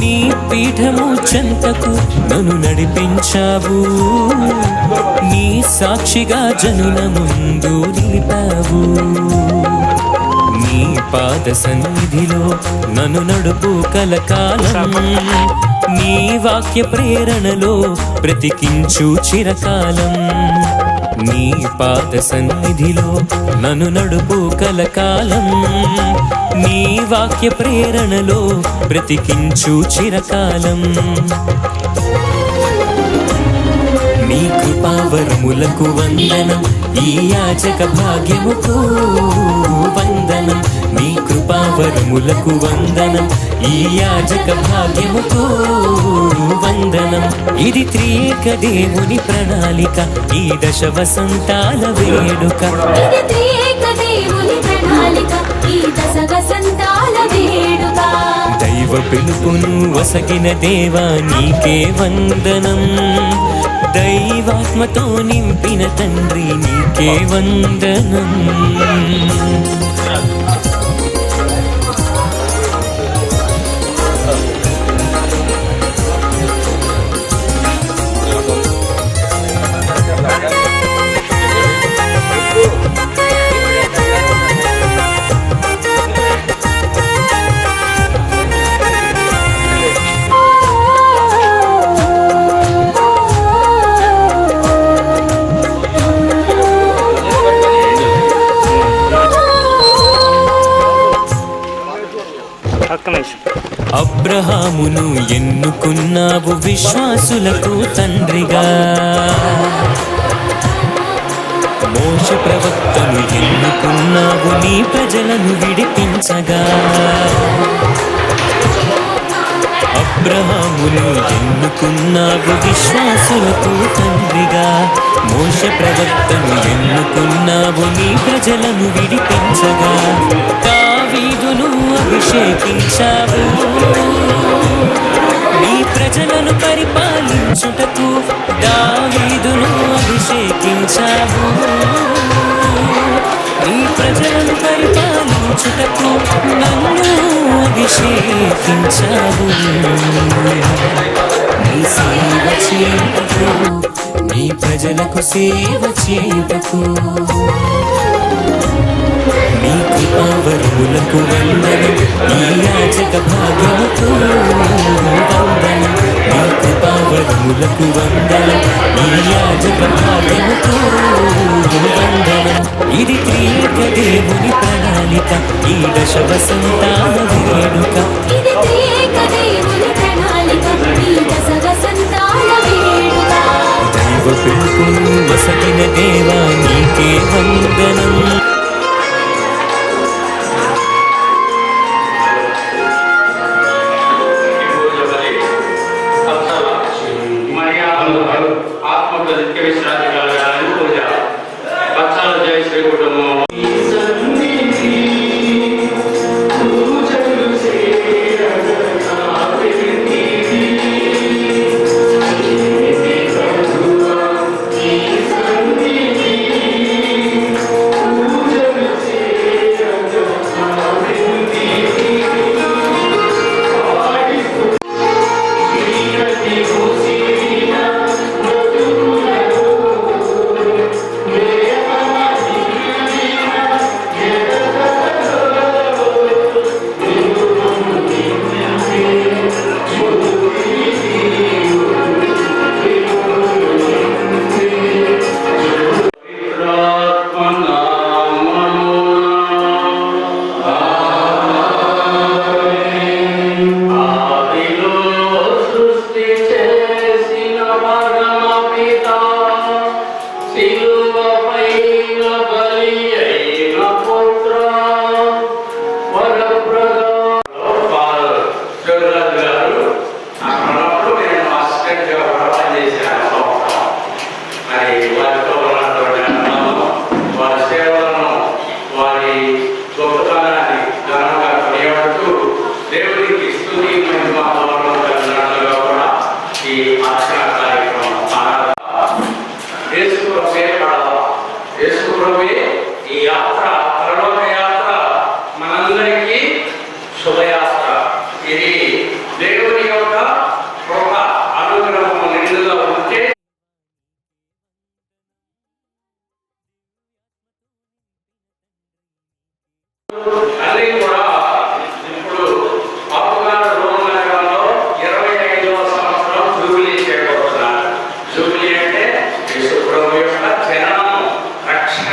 నీ పీఠము చెంతకు నన్ను నడిపించావు, నీ సాక్షిగా జనుల ముందు నిలిపావు. నీ పాద సన్నిధిలో నన్ను నడుపు కలకాలం, నీ వాక్య ప్రేరణలో బ్రతికించు చిరకాలం. నీ పాద సన్నిధిలో నన్ను నడుపు కలకాలం, నీ వాక్య ప్రేరణలో బ్రతికించు చిరకాలం. నీ కృపావరములకు వందనం, ఈ యాచక భాగ్యముకు వందనం. నీ కృపావరములకు వందనం, ఈ యాచక భాగ్యముకు వందనం. ఇది త్రియేక దేవుని ప్రణాళిక, ఈ దశ వసంతాల వేడుక. దైవ పిలుపును వసగిన దేవా నీకే వందనం, దైవాత్మతో నింపిన తండ్రి నీకే వందనం. అబ్రహామును ఎన్నుకున్నావు విశ్వాసులకు తండ్రిగా, మోషే ప్రవక్తను ఎన్నుకున్నావు నీ ప్రజలను విడిపించగా. అబ్రహామును ఎన్నుకున్నావు విశ్వాసులకు తండ్రిగా, మోషే ప్రవక్తను ఎన్నుకున్నావు నీ ప్రజలను విడిపించగా. దావీదును అభిషేకించావు నీ ప్రజలను పరిపాలించుటకు, దావీదును అభిషేకించావు నీ ప్రజలను పరిపాలించుటకు, నన్ను అభిషేకించావు. నీ సేవ చేయుటకు, నీ ప్రజలకు సేవ చేయుటకు. నీ కృపావరములకు వందనం, ఈ యాచక భాగ్యముకు వందనం. నీ కృపావరములకు వందనం, ఈ యాచక భాగ్యముకు వందనం. ఇది త్రియేక దేవుని ప్రణాళిక, ఈ దశ వసంతాల వేడుక. దైవ పిలుపును వసగిన దేవా నీకే వందనం. దేవుని యొక్క కృప అనుగ్రహం నిండుగా ఉంటే అన్ని కూడా ఇప్పుడు అప్పుగారు రోమ్ నగరంలో 25వ సంవత్సరం జూబిలీ చేయబోతున్నారు. జూబిలీ అంటే యేసు ప్రభు యొక్క జననం, రక్షణ,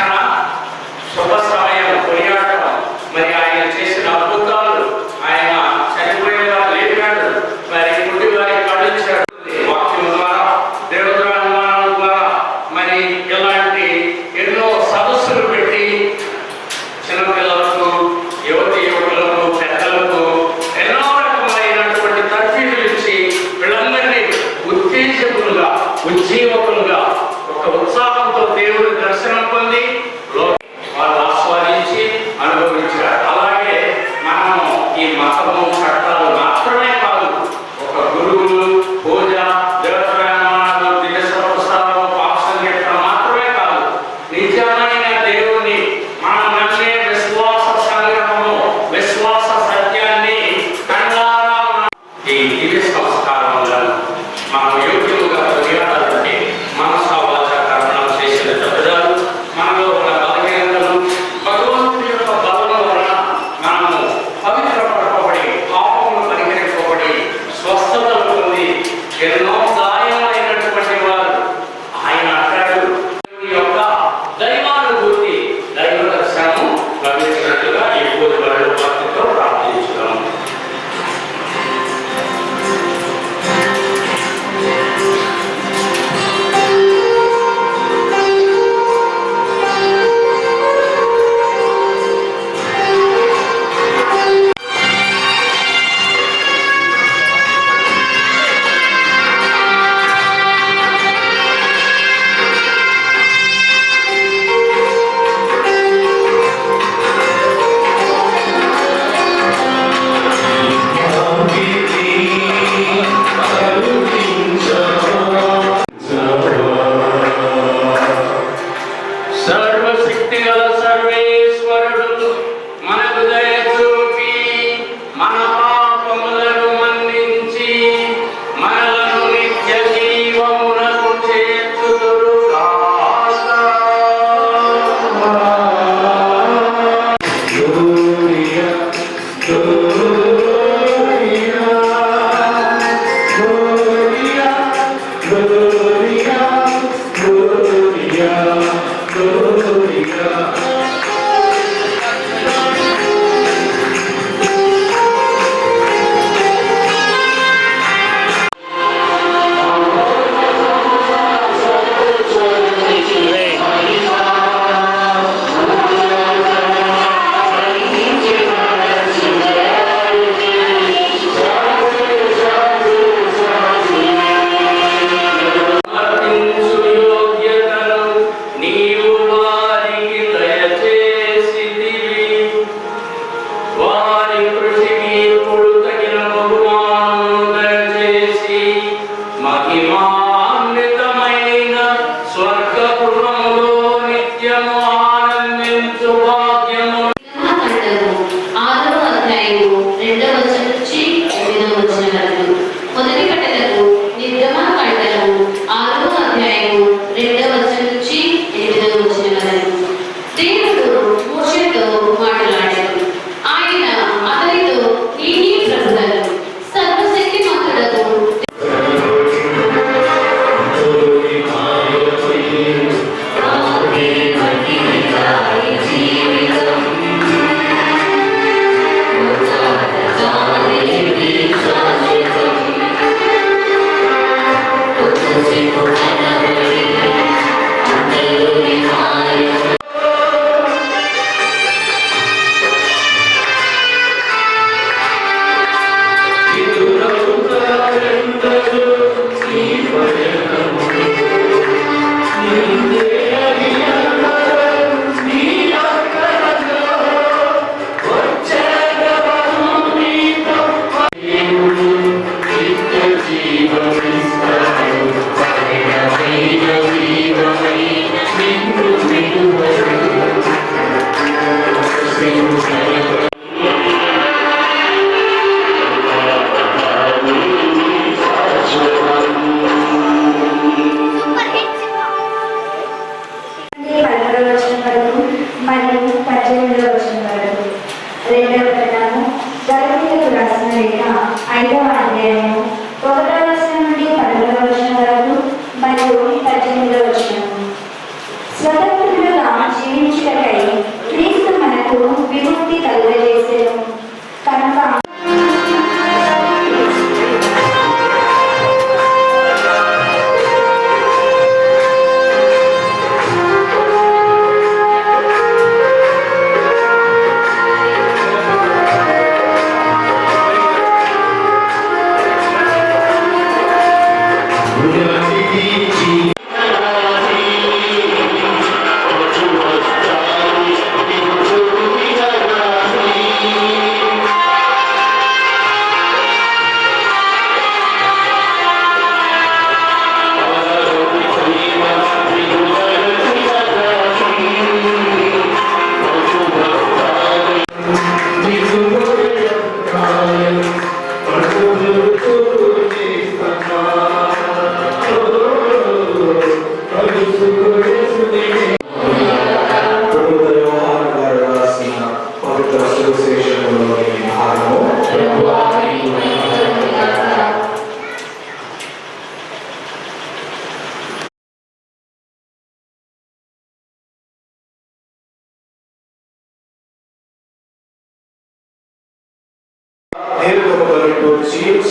శుభ సమయం కొనియాడటం, మరి ఆయన చేసిన అద్భుతాలు, ఆయన చనిపోయిన వారు లేపాడు, మరి పుట్టి వారి కళ్ళించాడు, వాక్యం ద్వారా దేవద్రామాల ద్వారా మరి ఇలాంటి ఎన్నో సదస్సులు పెట్టి చిన్నపిల్లలకు, యువతి యువకులకు, పెద్దలకు ఎన్నో రకమైనటువంటి తర్ఫీదులు ఇచ్చి వీళ్ళందరినీ ఉత్తేజకులుగా, ఉజ్జీవకులుగా, ఒక ఉత్సాహంతో దేవుడి దర్శనం పొంది వాళ్ళు ఆస్వాదించి అనుభవించారు. అలాగే మనము ఈ మతము చట్టాలు మాత్రమే కాదు, ఒక గురువులు, పూజ, దేవప్రమాణాలు, దివ్యసర్వస్థానం, పాపసంగీతం మాత్రమే కాదు, నిజమైన దేవుని మనం నమ్మే విశ్వాస సంగ్రహము, విశ్వాస సత్యాన్ని కళ్ళారా ఈ దివ్య సంస్కారంలో మనం యోగ్యులుగా కొనియాడాలంటే మనస వాచ కర్మలు చేసిన తప్పుదాలు, మనలో ఉన్న బలహీనతలు, భగవంతుని యొక్క బలం వలన మనము పవిత్రపరపబడి, పాపములు పరిహరింపబడి, స్వస్థతలు పొంది ఎన్నో గాయమైనటువంటి వారు ఆయన అంటాడు ఈ యొక్క దైవానుభూతి, దైవ దర్శనము లభించినట్లుగా ఈ పూజ భక్తితో ప్రార్థించుదాము.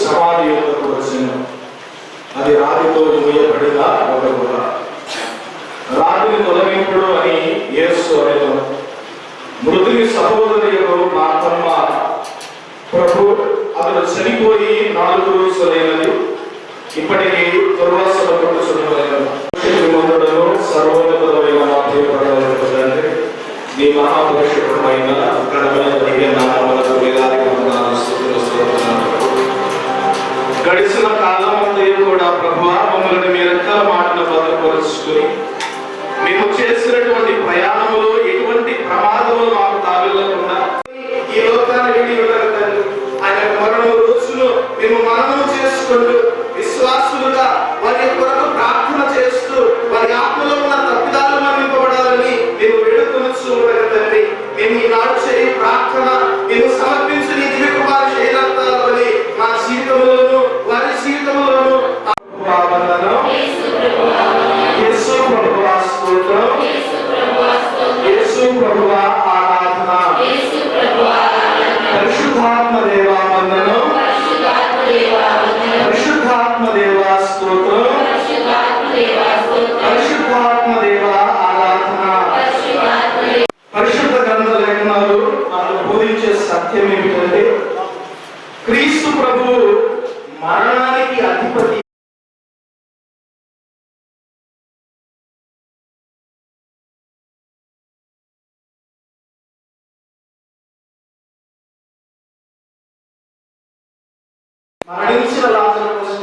సమాధి యొక్కకు వచ్చెను. అది రాతితో మూయబడిన ఒక గుహ. రాతిని తొలగింపుడు అని యేసు అనెను. మృతుని సహోదరి మార్తమ్మ, ప్రభు అతడు చనిపోయి 4 రోజులైనది, ఇప్పటికీ దుర్వాసన పట్టుచున్నదను. మందుడను సర్వోన్నతుడైన మా దేవుడు తండ్రి, నీ మహాపురుషుడమైన ఘనమైన దివ్య నామమునకు వేలాది వందనాలు, స్తుతులు, స్తోత్రాలు. గడిచిన కాలం అంతా కూడా ప్రభువా, మమ్మల్ని మీ రెక్కల మాటను భద్రపరుచుకుని మేము చేసినటువంటి ప్రయాణములో ఎటువంటి ప్రమాదములు మాకు తావిల్లకుండా ఈ లోకాన్ని విడి ఉండగలరు. ఆయన మరణం రోజును మేము మనము చేసుకుంటూ విశ్వాసులుగా వారి కొరకు ప్రార్థన చేస్తూ వారి ఆత్మలో ఉన్న తప్పిదాలు మన్నింపబడాలని మేము వేడుకొనుచు ఉండగలండి. మేము ఈనాడు చేయి ప్రార్థన మేము సమర్పించిన ఈ దివ్య కుమార శైలత్తాలని మా జీవితంలోను వారి జీవితంలోను యేసు ప్రభువా స్తోత్రం, యేసు ప్రభువా ఆరాధన, పరిశుద్ధాత్మ దేవా వందనం, పరిశుద్ధాత్మ దేవా స్తోత్రం, పరిశుద్ధాత్మ దేవా ఆరాధన. పరిశుద్ధ గ్రంథ లేఖనాలు మనకు బోధించే సత్యం ఏమిటంటే, క్రీస్తు ప్రభువు మరణానికి అధిపతి. మరణించిన లాజరు కోసం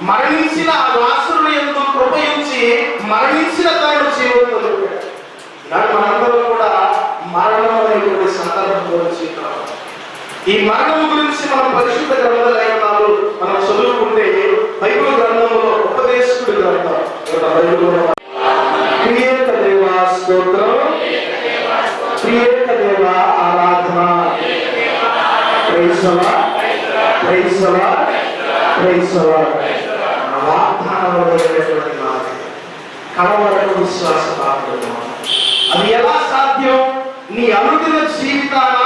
మరణించిన ఆ లాజరు యందు కృపయించి మరణించిన తనను జీవంతులు. ఇలాంటి మనందరం కూడా మరణం అనేటువంటి సందర్భం గురించి, ఈ మరణం గురించి మనం పరిశుద్ధ గ్రంథ లేఖనాలు మనం చదువుకుంటే బైబిల్ గ్రంథంలో ఉపదేశకుడు గ్రంథం, ప్రియేక దేవా స్తోత్రం, ప్రియేక దేవా ఆరాధన. Praise the Lord, praise the Lord, praise the Lord. వాగ్దానమైనటువంటి మాట కడవరకు విశ్వాసపాత్రుడు. అది ఎలా సాధ్యం? నీ అనుదిన జీవితాన